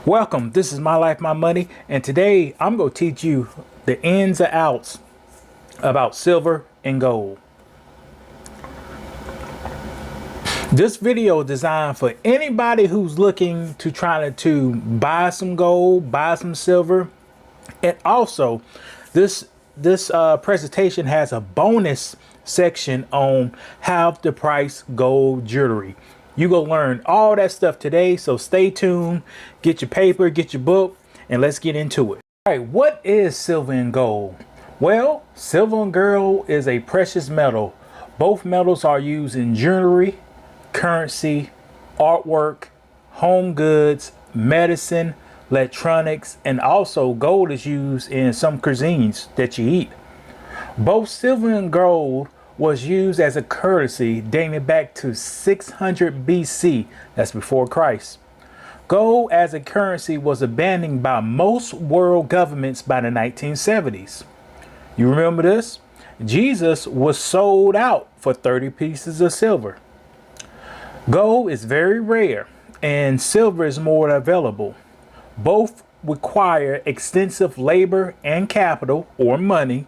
Welcome, this is My Life, My Money, and today I'm going to teach you the ins and outs about silver and gold. This video is designed for anybody who's looking to try to buy some gold, buy some silver, and also this presentation has a bonus section on how to price gold jewelry. You're going to learn all that stuff today, so stay tuned, get your paper, get your book, and let's get into it. All right, what is silver and gold? Well, silver and gold is a precious metal. Both metals are used in jewelry, currency, artwork, home goods, medicine, electronics, and also gold is used in some cuisines that you eat. Both silver and gold was used as a currency dating back to 600 BC, that's before Christ. Gold as a currency was abandoned by most world governments by the 1970s. You remember this? Jesus was sold out for 30 pieces of silver. Gold is very rare and silver is more available. Both require extensive labor and capital or money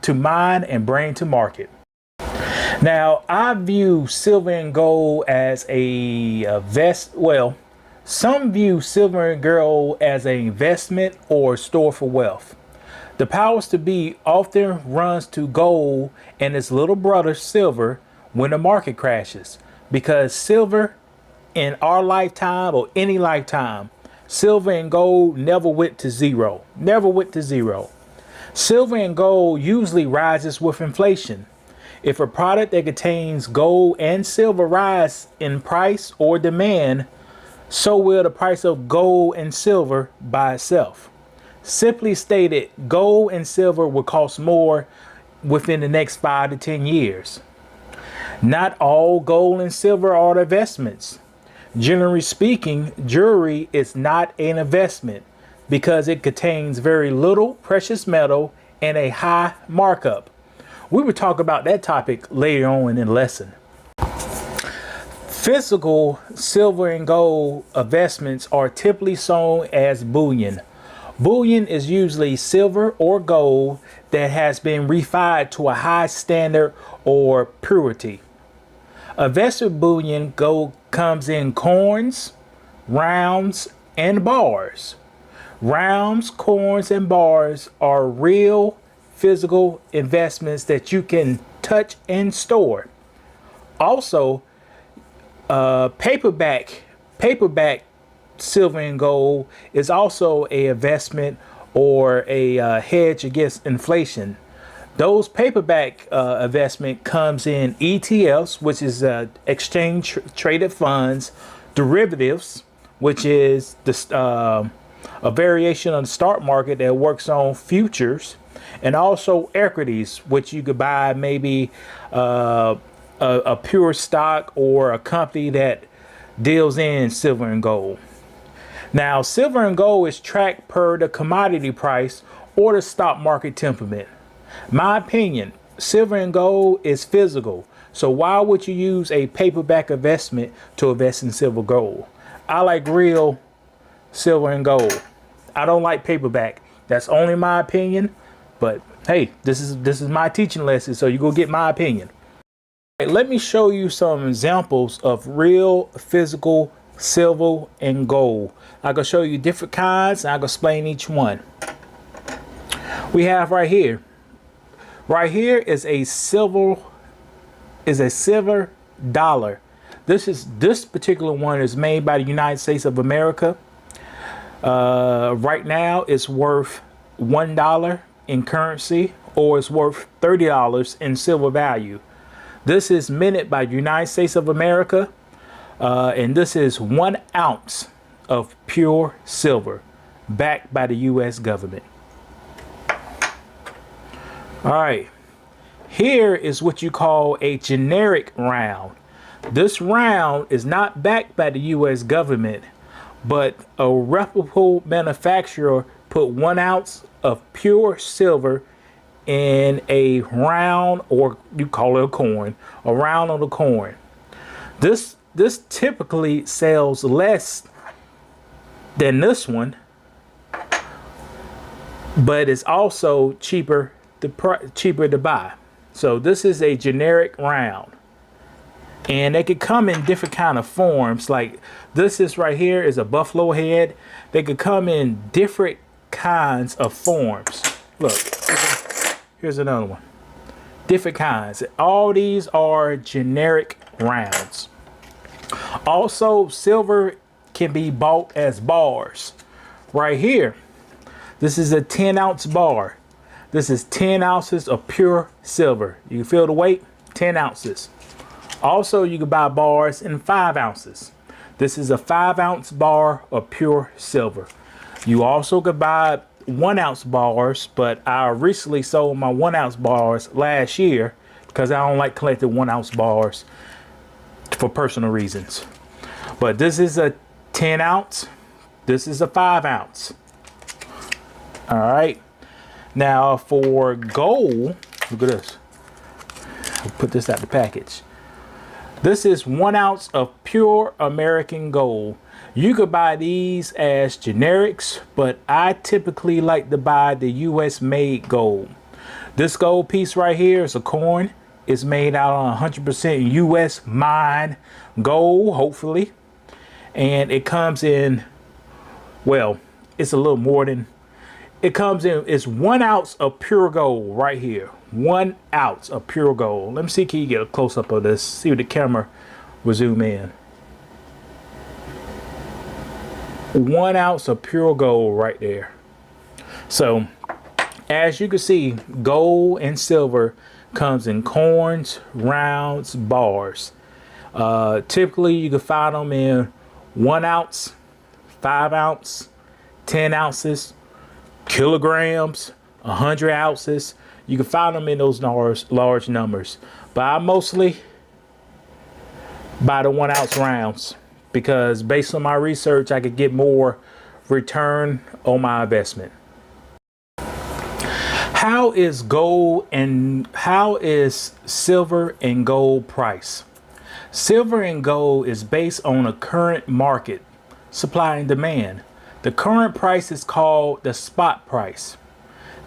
to mine and bring to market. Now, I view silver and gold as some view silver and gold as an investment or store for wealth. The powers to be often runs to gold and its little brother silver when the market crashes, because silver in our lifetime or any lifetime, silver and gold never went to zero. Never went to zero. Silver and gold usually rises with inflation. If a product that contains gold and silver rise in price or demand, so will the price of gold and silver by itself. Simply stated, gold and silver will cost more within the next 5 to 10 years. Not all gold and silver are investments. Generally speaking, jewelry is not an investment because it contains very little precious metal and a high markup. We will talk about that topic later on in the lesson. Physical silver and gold investments are typically sold as bullion. Bullion is usually silver or gold that has been refined to a high standard or purity. Invested bullion gold comes in coins, rounds, and bars. Rounds, coins, and bars are real physical investments that you can touch and store. Also, paperback silver and gold is an investment or a hedge against inflation. Those paperback investment comes in ETFs, which is exchange traded funds, derivatives, which is a variation on the stock market that works on futures, and also equities, which you could buy maybe a pure stock or a company that deals in silver and gold. Now, silver and gold is tracked per the commodity price or the stock market temperament. My opinion, silver and gold is physical. So why would you use a paperback investment to invest in silver gold? I like real silver and gold. I don't like paperback. That's only my opinion. But hey, this is my teaching lesson, so you go get my opinion. Right, let me show you some examples of real physical silver and gold. I can show you different kinds, and I can explain each one. We have right here. Right here is a silver dollar. This particular one is made by the United States of America. Right now it's worth $1 in currency, or it's worth $30 in silver value. This is minted by the United States of America, and this is 1 ounce of pure silver backed by the US government. All right, here is what you call a generic round. This round is not backed by the US government, but a reputable manufacturer put 1 ounce of pure silver in a round, or you call it a coin, a round of the coin. This typically sells less than this one, but it's also cheaper to buy. So this is a generic round, and they could come in different kind of forms. Like this is right here is a buffalo head. They could come in different kinds of forms. Look, here's another one. Different kinds. All these are generic rounds. Also, silver can be bought as bars. Right here, this is a 10-ounce bar. This is 10 ounces of pure silver. You can feel the weight, 10 ounces. Also, you can buy bars in 5 ounces. This is a 5-ounce bar of pure silver. You also could buy 1-ounce bars, but I recently sold my 1-ounce bars last year because I don't like collecting 1-ounce bars for personal reasons. But this is a 10 ounce. This is a 5 ounce. All right. Now for gold, look at this. I'll put this out the package. This is 1 ounce of pure American gold. You could buy these as generics, but I typically like to buy the US made gold. This gold piece right here is a coin. It's made out of 100% US mined gold, hopefully. And it comes in, well, it's a little more than, it comes in, it's 1 ounce of pure gold right here. 1 ounce of pure gold. Let me see, can you get a close up of this? See if the camera will zoom in. 1 ounce of pure gold right there. So as you can see, gold and silver comes in coins, rounds, bars. Typically you can find them in 1 ounce, 5 ounce, 10 ounces, kilograms, 100 ounces. You can find them in those large numbers, but I mostly buy the 1 ounce rounds because based on my research, I could get more return on my investment. How is silver and gold price? Silver and gold is based on a current market, supply and demand. The current price is called the spot price.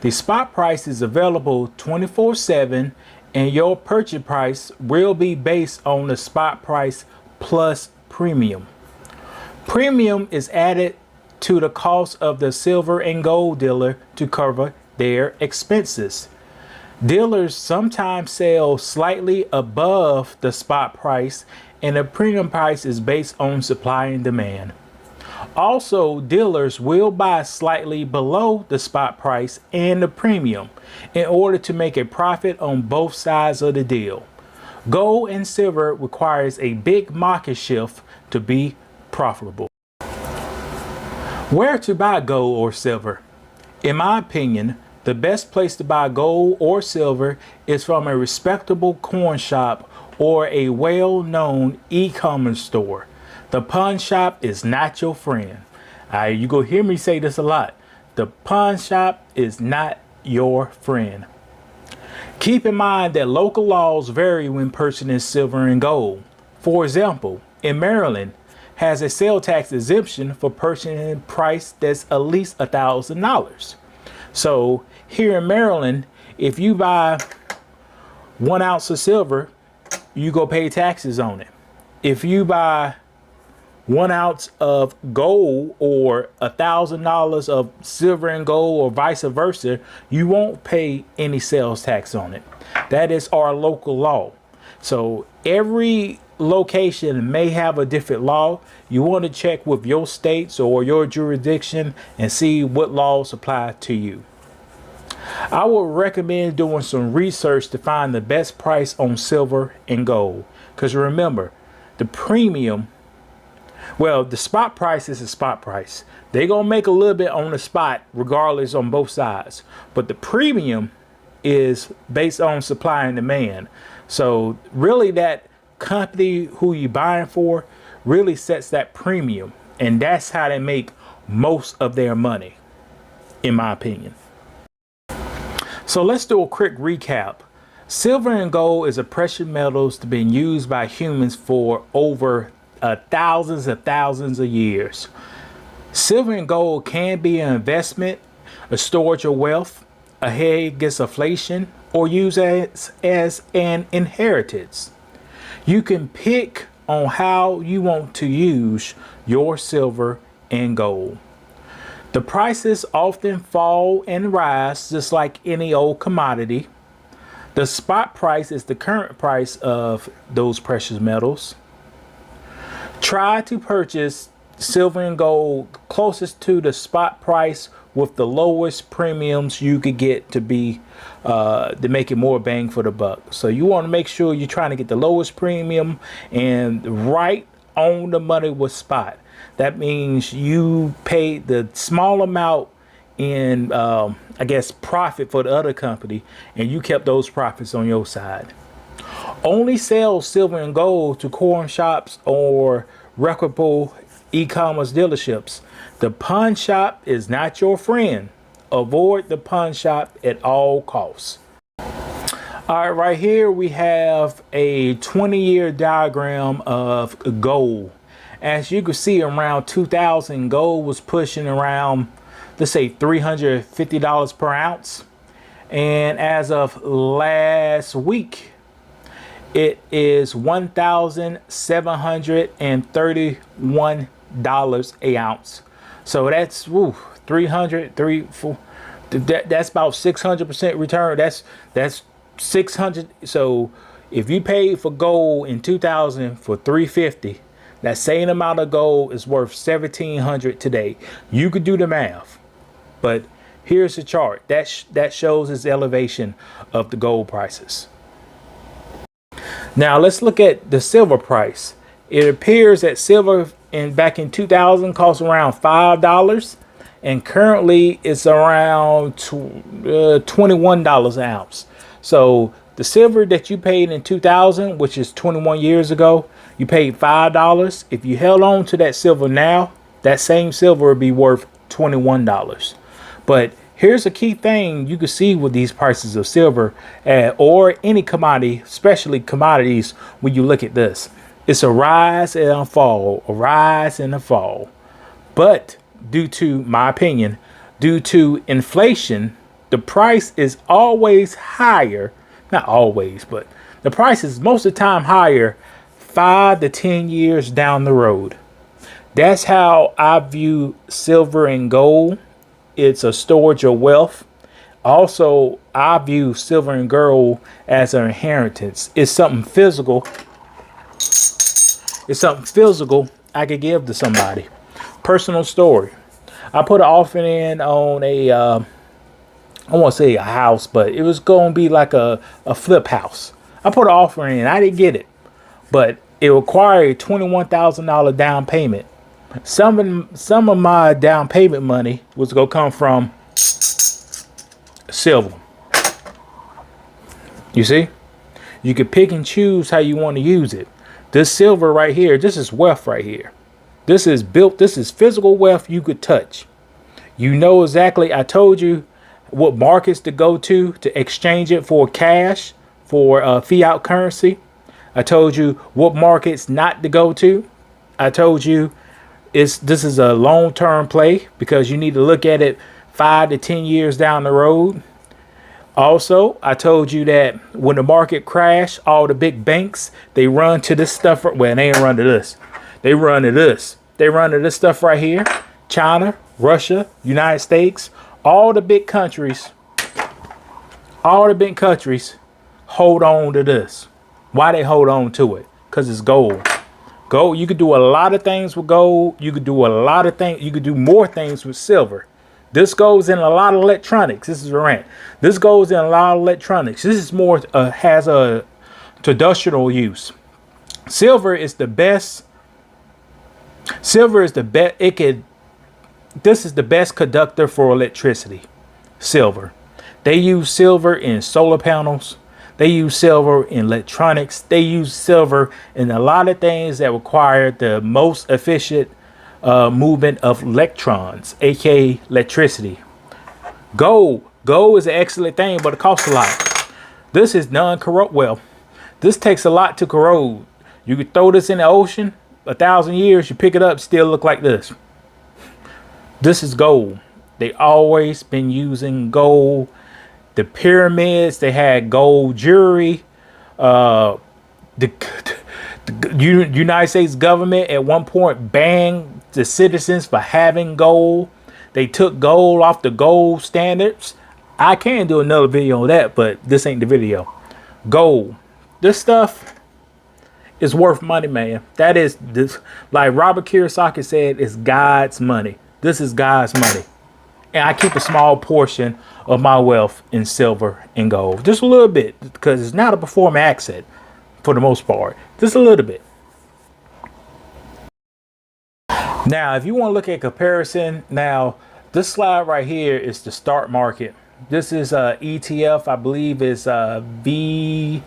The spot price is available 24/7, and your purchase price will be based on the spot price plus premium. Premium is added to the cost of the silver and gold dealer to cover their expenses. Dealers sometimes sell slightly above the spot price, and the premium price is based on supply and demand. Also, dealers will buy slightly below the spot price and the premium in order to make a profit on both sides of the deal. Gold and silver requires a big market shift to be profitable. Where to buy gold or silver? In my opinion, the best place to buy gold or silver is from a respectable coin shop or a well-known e-commerce store. The pawn shop is not your friend. You go hear me say this a lot. The pawn shop is not your friend. Keep in mind that local laws vary when purchasing silver and gold. For example, in Maryland, has a sales tax exemption for purchasing a price that's at least $1,000. So here in Maryland, if you buy 1 ounce of silver, you go pay taxes on it. If you buy 1 ounce of gold or $1,000 of silver and gold or vice versa, you won't pay any sales tax on it. That is our local law. So every location may have a different law. You want to check with your states or your jurisdiction and see what laws apply to you. I would recommend doing some research to find the best price on silver and gold, because remember, the premium, well, the spot price is a spot price. They're gonna make a little bit on the spot regardless on both sides, but the premium is based on supply and demand. So really that company who you're buying for really sets that premium, and that's how they make most of their money, in my opinion. So let's do a quick recap. Silver and gold is a precious metals that have been used by humans for over thousands of years. Silver and gold can be an investment, a storage of wealth, a hedge against inflation, or used as an inheritance. You can pick on how you want to use your silver and gold. The prices often fall and rise just like any old commodity. The spot price is the current price of those precious metals. Try to purchase silver and gold closest to the spot price with the lowest premiums you could get to make it more bang for the buck. So you want to make sure you're trying to get the lowest premium and right on the money with spot. That means you paid the small amount in I guess profit for the other company, and you kept those profits on your side. Only sell silver and gold to coin shops or reputable e-commerce dealerships. The pawn shop is not your friend. Avoid the pawn shop at all costs. All right, right here we have a 20-year diagram of gold. As you can see, around 2000, gold was pushing around, let's say, $350 per ounce. And as of last week, it is $1,731 an ounce. So that's 4, that's about 600% return. That's 600. So if you paid for gold in 2000 for 350, that same amount of gold is worth 1,700 today. You could do the math, but here's the chart that shows its elevation of the gold prices. Now let's look at the silver price. It appears that silver back in 2000 cost around $5, and currently it's around $21 an ounce. So the silver that you paid in 2000, which is 21 years ago, you paid $5. If you held on to that silver now, that same silver would be worth $21. But here's a key thing you can see with these prices of silver or any commodity, especially commodities, when you look at this. It's a rise and a fall, a rise and a fall. But due to, my opinion, due to inflation, the price is always higher. Not always, but the price is most of the time higher 5 to 10 years down the road. That's how I view silver and gold. It's a storage of wealth. Also, I view silver and gold as an inheritance. It's something physical. It's something physical I could give to somebody. Personal story. I put an offering in on a, I won't say a house, but it was going to be like a flip house. I put an offering in. I didn't get it, but it required $21,000 down payment. Some of my down payment money was going to come from silver. You see, you can pick and choose how you want to use it. This silver right here, this is wealth right here. This is physical wealth you could touch. You know exactly, I told you what markets to go to exchange it for cash, for fiat currency. I told you what markets not to go to. I told you this is a long-term play because you need to look at it 5 to 10 years down the road. Also, I told you that when the market crashed, all the big banks, they run to this stuff. Well, they ain't run to this. They run to this. They run to this stuff right here. China, Russia, United States, all the big countries hold on to this. Why they hold on to it? Because it's gold. Gold, you could do a lot of things with gold. You could do a lot of things. You could do more things with silver. This goes in a lot of electronics. This is a rant. This goes in a lot of electronics. This is more, has a traditional use. Silver is the best. Silver is the best. This is the best conductor for electricity. Silver. They use silver in solar panels. They use silver in electronics. They use silver in a lot of things that require the most efficient movement of electrons, aka electricity. Gold is an excellent thing, but it costs a lot. This is non-corrode. Well, this takes a lot to corrode. You could throw this in the ocean, 1,000 years, you pick it up, still look like this. This is gold. They always been using gold. The pyramids, they had gold jewelry. The, the United States government at one point banned the citizens for having gold. They took gold off the gold standards. I can do another video on that, but this ain't the video. Gold. This stuff is worth money, man. That is this, like Robert Kiyosaki said, it's God's money. This is God's money. And I keep a small portion of my wealth in silver and gold. Just a little bit, because it's not a performing asset for the most part. Just a little bit. Now, if you want to look at comparison, now this slide right here is the start market. This is ETF, I believe is VTI,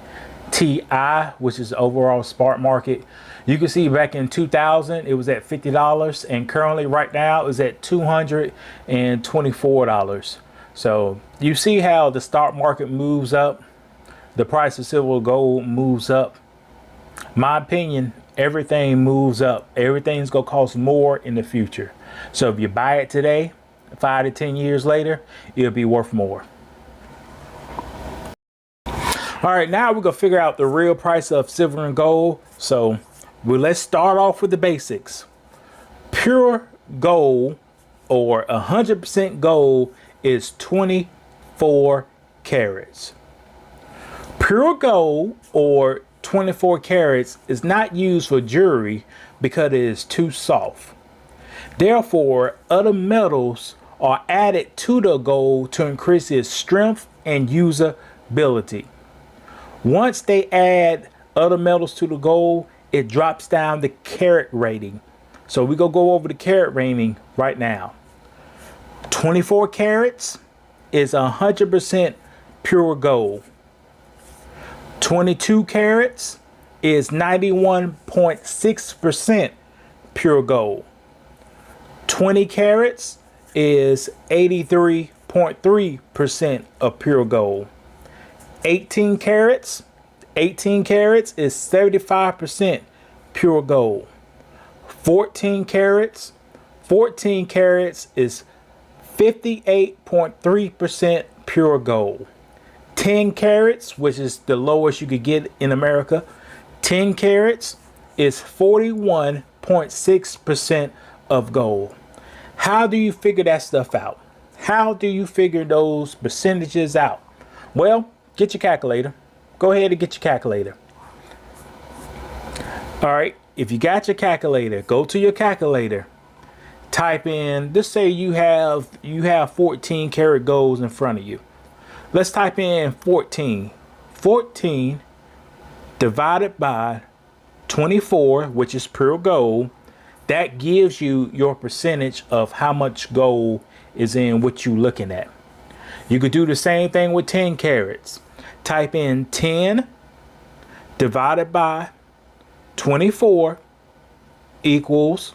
which is the overall spot market. You can see back in 2000, it was at $50, and currently right now is at $224. So you see how the stock market moves up, the price of silver and gold moves up. My opinion, everything moves up. Everything's gonna cost more in the future. So if you buy it today, 5 to 10 years later, it'll be worth more. All right, now we're gonna figure out the real price of silver and gold. So let's start off with the basics. Pure gold, or 100% gold, is 24 carats. Pure gold, or 24 carats, is not used for jewelry because it is too soft. Therefore, other metals are added to the gold to increase its strength and usability. Once they add other metals to the gold, it drops down the carat rating. So we're gonna go over the carat rating right now. 24 carats is 100% pure gold. 22 carats is 91.6% pure gold. 20 carats is 83.3% of pure gold. 18 carats is 75% pure gold. 14 carats is 58.3% pure gold. 10 carats, which is the lowest you could get in America, 10 carats is 41.6% of gold. How do you figure that stuff out? How do you figure those percentages out? Well, get your calculator. Go ahead and get your calculator. All right, if you got your calculator, go to your calculator. Type in, let's say you have 14 karat golds in front of you. Let's type in 14. 14 divided by 24, which is pure gold. That gives you your percentage of how much gold is in what you're looking at. You could do the same thing with 10 carats. Type in 10 divided by 24 equals,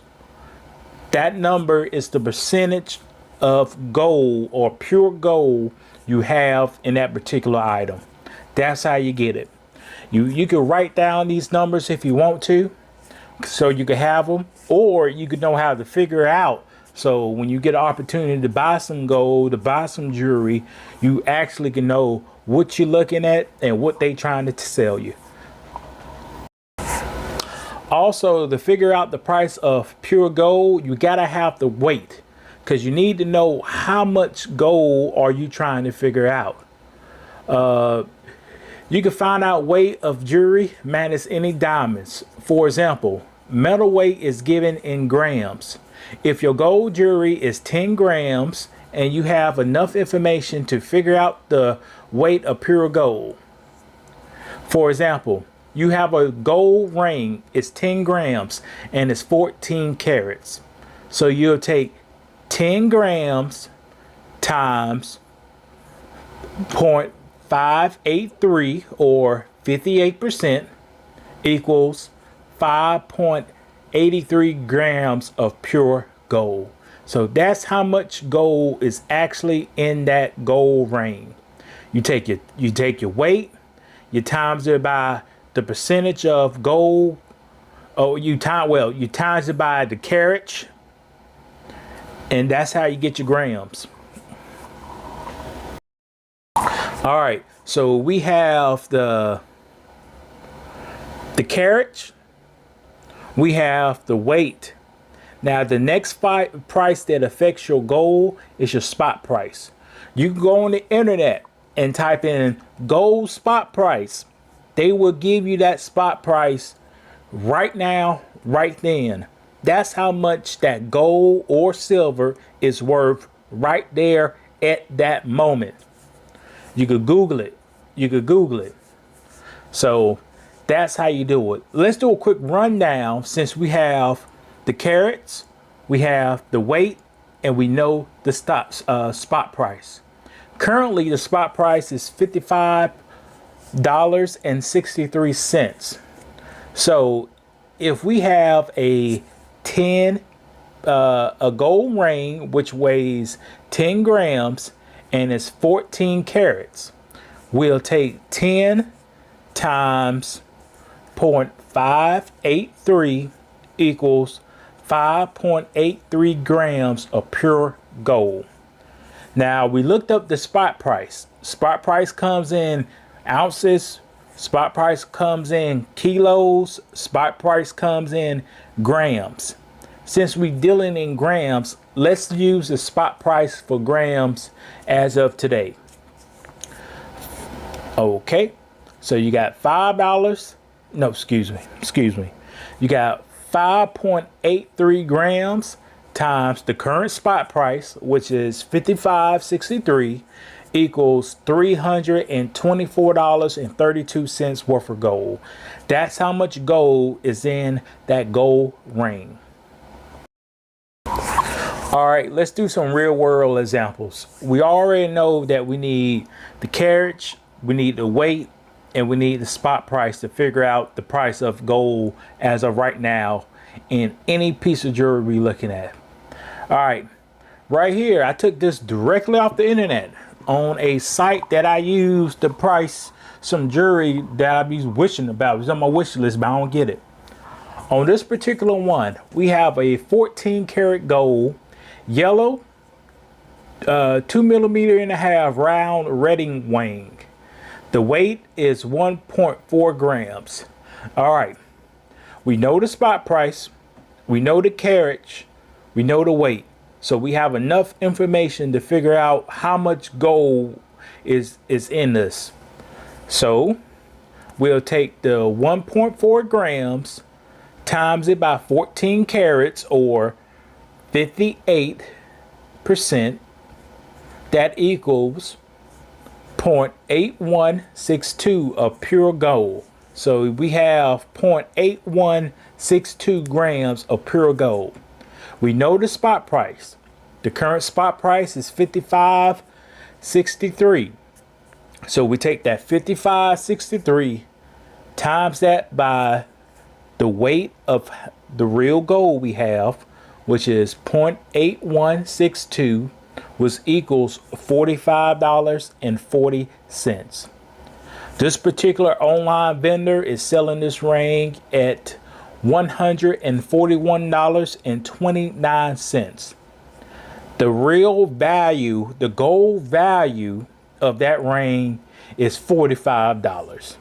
that number is the percentage of gold or pure gold you have in that particular item. That's how you get it. You can write down these numbers if you want to, so you can have them, or you could know how to figure out. So when you get an opportunity to buy some gold, to buy some jewelry, you actually can know what you're looking at and what they're trying to sell you. Also, to figure out the price of pure gold, you gotta have the weight, because you need to know how much gold are you trying to figure out. You can find out weight of jewelry minus any diamonds. For example, metal weight is given in grams. If your gold jewelry is 10 grams and you have enough information to figure out the weight of pure gold. For example, you have a gold ring, it's 10 grams and it's 14 carats. So you'll take 10 grams times 0.583 or 58% equals 5.83 grams of pure gold. So that's how much gold is actually in that gold ring. You take your weight, you times it by the percentage of gold, you times it by the carriage, And that's how you get your grams. All right, so we have the carriage, we have the weight. Now the next price that affects your gold is your spot price. You can go on the internet and type in gold spot price. They will give you that spot price right now, right then. That's how much that gold or silver is worth right there at that moment. You could Google it. You could Google it. So that's how you do it. Let's do a quick rundown since we have the carats, we have the weight, and we know the spot price. Currently, the spot price is $55.63. So if we have a gold ring which weighs 10 grams and it's 14 carats, we'll take 10 times 0.583 equals 5.83 grams of pure gold. Now we looked up the spot price. Spot price comes in ounces, spot price comes in kilos, spot price comes in grams. Since we're dealing in grams, let's use the spot price for grams as of today. Okay, so you got $5. No, excuse me. You got 5.83 grams times the current spot price, which is $55.63, equals $324.32 worth of gold. That's how much gold is in that gold ring. All right, let's do some real world examples. We already know that we need the carriage, we need the weight, and we need the spot price to figure out the price of gold as of right now in any piece of jewelry we're looking at. All right, right here, I took this directly off the internet on a site that I use to price some jewelry that I be wishing about. It's on my wish list, but I don't get it. On this particular one, we have a 14 karat gold, yellow, 2.5 millimeter round redding wing. The weight is 1.4 grams. All right, we know the spot price, we know the carriage, we know the weight. So we have enough information to figure out how much gold is in this. So we'll take the 1.4 grams, times it by 14 carats, or 58%. That equals 0.8162 of pure gold. So we have 0.8162 grams of pure gold. We know the spot price. The current spot price is $55.63. So we take that $55.63, times that by the weight of the real gold we have, which is 0.8162, which equals $45.40. This particular online vendor is selling this ring at $141.29. The real value, the gold value of that ring is $45.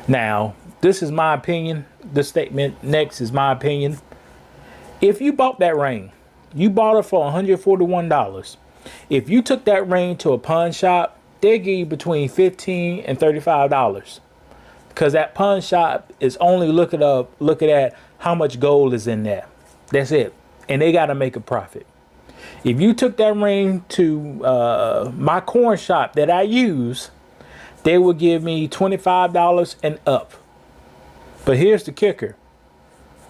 Now, this is my opinion. This statement next is my opinion. If you bought that ring, you bought it for $141. If you took that ring to a pawn shop, they give you between $15 and $35. Because that pawn shop is only looking at how much gold is in there. That's it. And they got to make a profit. If you took that ring to my coin shop that I use, they will give me $25 and up. But here's the kicker.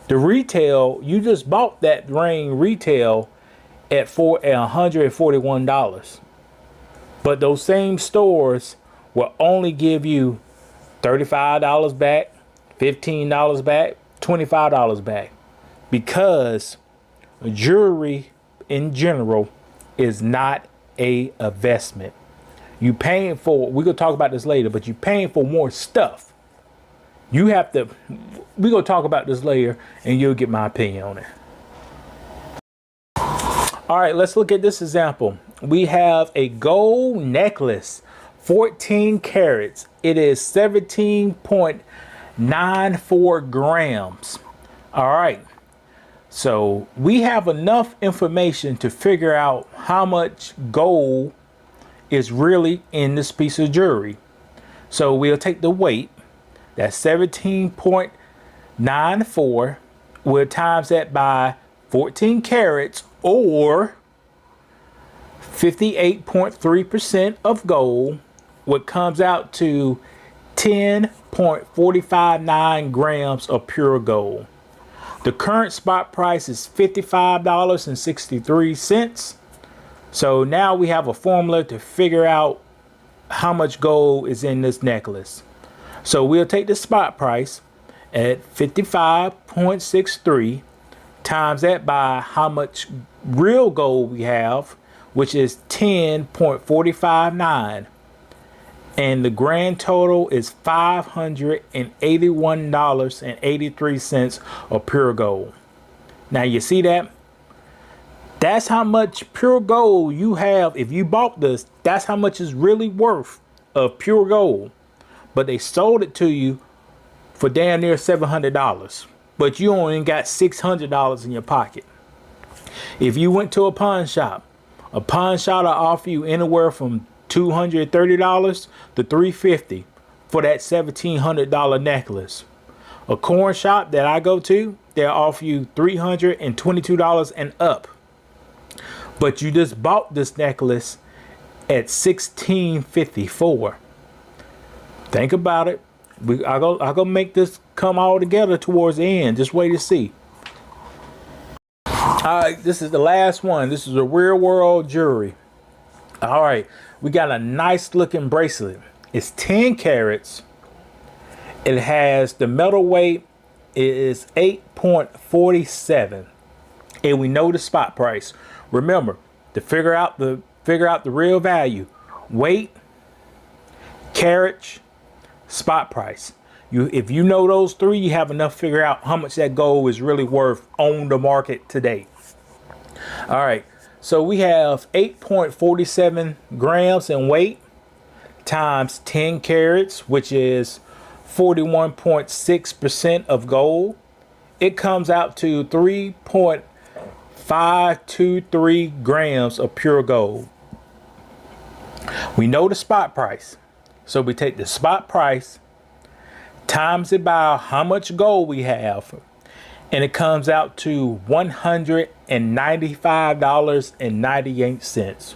The retail, you just bought that ring retail at $141. But those same stores will only give you $35 back, $15 back, $25 back, because jewelry in general is not a investment. You paying for, we're gonna talk about this later, but you paying for more stuff. You have to, we're gonna talk about this later and you'll get my opinion on it. All right, let's look at this example. We have a gold necklace, 14 carats. It is 17.94 grams. All right, so we have enough information to figure out how much gold is really in this piece of jewelry. So we'll take the weight, that's 17.94. We'll times that by 14 carats, or 58.3% of gold, what comes out to 10.459 grams of pure gold. The current spot price is $55.63. So now we have a formula to figure out how much gold is in this necklace. So we'll take the spot price at 55.63, times that by how much real gold we have, which is 10.459, and the grand total is $581.83 of pure gold. Now you see that? That's how much pure gold you have. If you bought this, that's how much is really worth of pure gold. But they sold it to you for damn near $700. But you only got $600 in your pocket. If you went to a pawn shop will offer you anywhere from $230 to $350 for that $1,700 necklace. A corn shop that I go to, they'll offer you $322 and up. But you just bought this necklace at $1,654. Think about it. I go make this come all together towards the end. Just wait to see. All right, this is the last one. This is a real world jewelry. All right, we got a nice looking bracelet. It's 10 carats. It has the metal weight is 8.47, and we know the spot price. Remember, to figure out the real value, weight, carriage, spot price. If you know those three, you have enough to figure out how much that gold is really worth on the market today. All right, so we have 8.47 grams in weight times 10 carats, which is 41.6% of gold. It comes out to 3.523 grams of pure gold. We know the spot price, so we take the spot price, times it by how much gold we have, and it comes out to $195.98.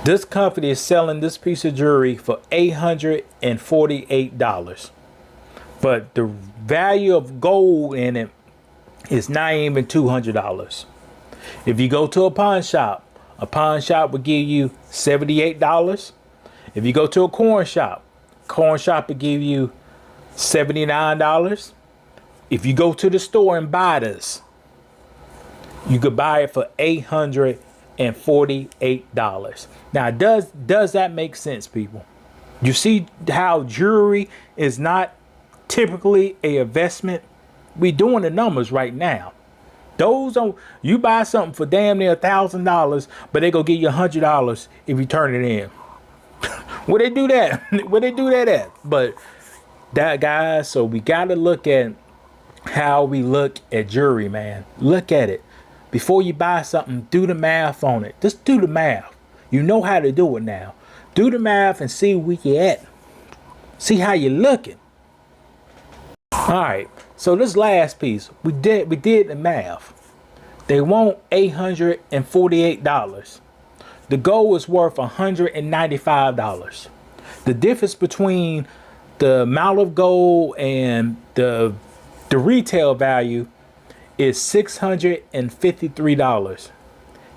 This company is selling this piece of jewelry for $848, but the value of gold in it is not even $200. If you go to a pawn shop will give you $78. If you go to a corn shop will give you $79. If you go to the store and buy this, you could buy it for $848. Now, does that make sense, people? You see how jewelry is not typically an investment? We doing the numbers right now. Those don't, you buy something for damn near $1,000, but they go give you $100 if you turn it in. Where they do that? Where they do that at? But that, guys, so we got to look at how we look at jewelry, man. Look at it. Before you buy something, do the math on it. Just do the math. You know how to do it now. Do the math and see where you at. See how you're looking. All right. So this last piece, we did the math. They want $848. The gold is worth $195. The difference between the amount of gold and the retail value is $653.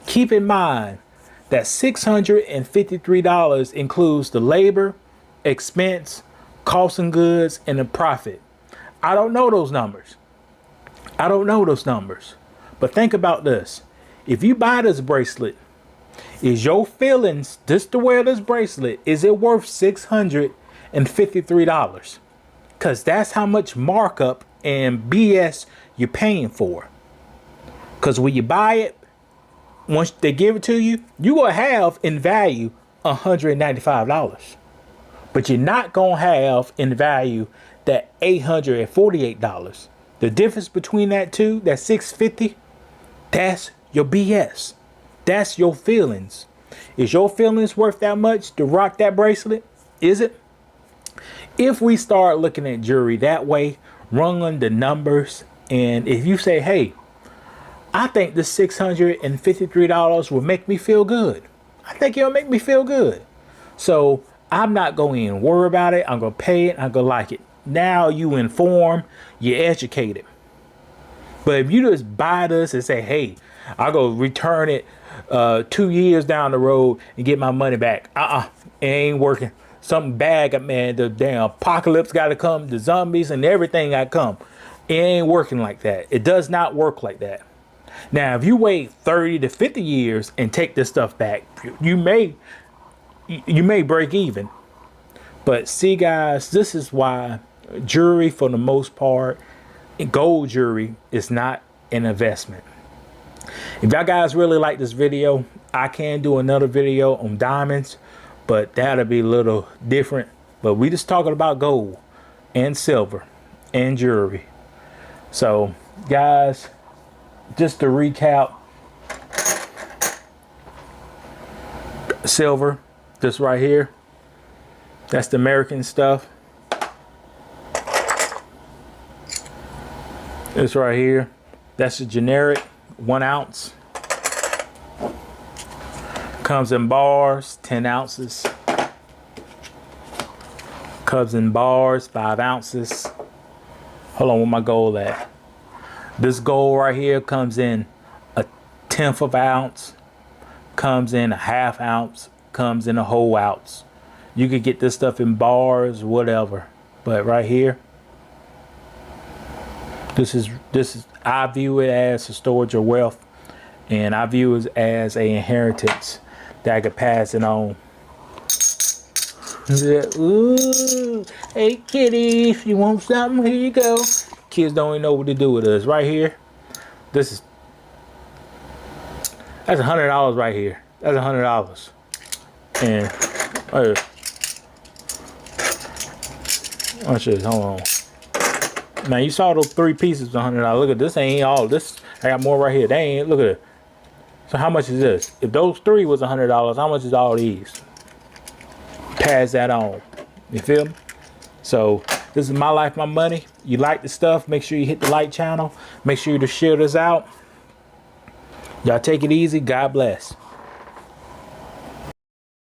Keep in mind that $653 includes the labor, expense, cost of goods, and the profit. I don't know those numbers. But think about this. If you buy this bracelet, is your feelings just to wear this bracelet, is it worth $653? Because that's how much markup and BS you're paying for. Because when you buy it, once they give it to you, you will have in value $195. But you're not going to have in value that $848. The difference between that two, that $650, that's your BS. That's your feelings. Is your feelings worth that much to rock that bracelet? Is it? If we start looking at jewelry that way, run the numbers, and if you say, hey, I think this $653 will make me feel good. I think it'll make me feel good. So I'm not going to even worry about it. I'm going to pay it. I'm going to like it. Now you inform, you're educated. But if you just buy this and say, hey, I'll go return it 2 years down the road and get my money back. It ain't working. Something bad, man, the damn apocalypse got to come, the zombies and everything got to come. It ain't working like that. It does not work like that. Now, if you wait 30 to 50 years and take this stuff back, you may break even. But see, guys, this is why jewelry, for the most part, gold jewelry is not an investment. If y'all guys really like this video, I can do another video on diamonds, but that'll be a little different. But we just talking about gold and silver and jewelry. So guys, just to recap, silver, this right here, that's the American stuff. This right here, that's the generic 1 ounce. Comes in bars, 10 ounces. Comes in bars, 5 ounces. Hold on, where my gold at? This gold right here comes in 1/10 of an ounce. Comes in 1/2 ounce. Comes in a whole ounce. You could get this stuff in bars, whatever. But right here, this is I view it as a storage of wealth, and I view it as an inheritance that I could pass it on. Ooh, hey kitty, if you want something, here you go. Kids don't even know what to do with us. Right here, that's $100 right here. That's $100. And watch this. Hold on. Now you saw those 3 pieces of $100. Look at this. Ain't all this. I got more right here. They ain't. Look at it. So how much is this? If those 3 was $100, how much is all these? Pass that on. You feel me? So this is My Life, My Money. You like the stuff? Make sure you hit the like channel. Make sure you to share this out. Y'all take it easy. God bless.